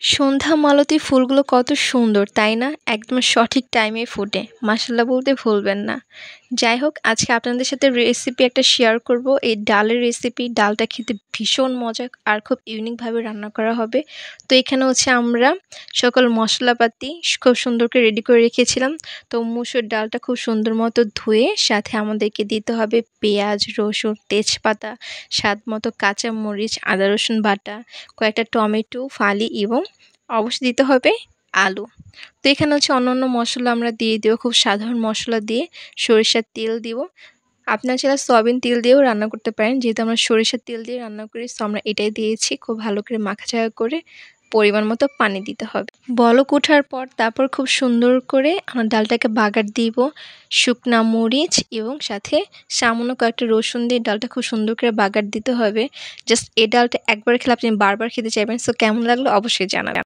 সন্ধ্যা মালতী ফুলগুলো কত সুন্দর তাই না? একদম সঠিক টাইমে ফোটে। মাশাআল্লাহ বলতে ভুলবেন না। যাই হোক আজকে আপনাদের সাথে রেসিপি একটা শেয়ার করব। এই ডালের রেসিপি। ডালটা খেতে ভীষণ মজা আর খুব ইউনিক ভাবে রান্না করা হবে। তো এখানে হচ্ছে আমরা সকল মশলাপাতি খুব সুন্দর করে রেডি করে রেখেছিলাম। তো মসুর ডালটা খুব সুন্দর মতো ধুয়ে সাথে আমাদেরকে দিতে হবে পেঁয়াজ, রসুন, তেজপাতা, স্বাদমতো কাঁচা মরিচ, আদা রসুন বাটা, কয়েকটা টমেটো ফালি এবং অবশ্যই দিতে হবে আলু। তো এখানে হচ্ছে অন্যান্য মশলা আমরা দিয়ে দেবো, খুব সাধারণ মশলা দিয়ে সরিষার তেল দিব। আপনারা চাইলে সয়াবিন তেল দিয়েও রান্না করতে পারেন, যেহেতু আমরা সরিষার তেল দিয়ে রান্না করি সো আমরা এটাই দিয়েছি। খুব ভালো করে মাখাচাড়া করে পরিমাণ মতো পানি দিতে হবে। বলক ওঠার পর তারপর খুব সুন্দর করে আমরা ডালটাকে বাগার দিব শুকনা মরিচ এবং সাথে সামান্য কয়েকটা রসুন দিয়ে ডালটা খুব সুন্দর করে বাগার দিতে হবে। জাস্ট এই ডালটা একবার খেলে আপনি বারবার খেতে চাইবেন। সো কেমন লাগলো অবশ্যই জানাবেন।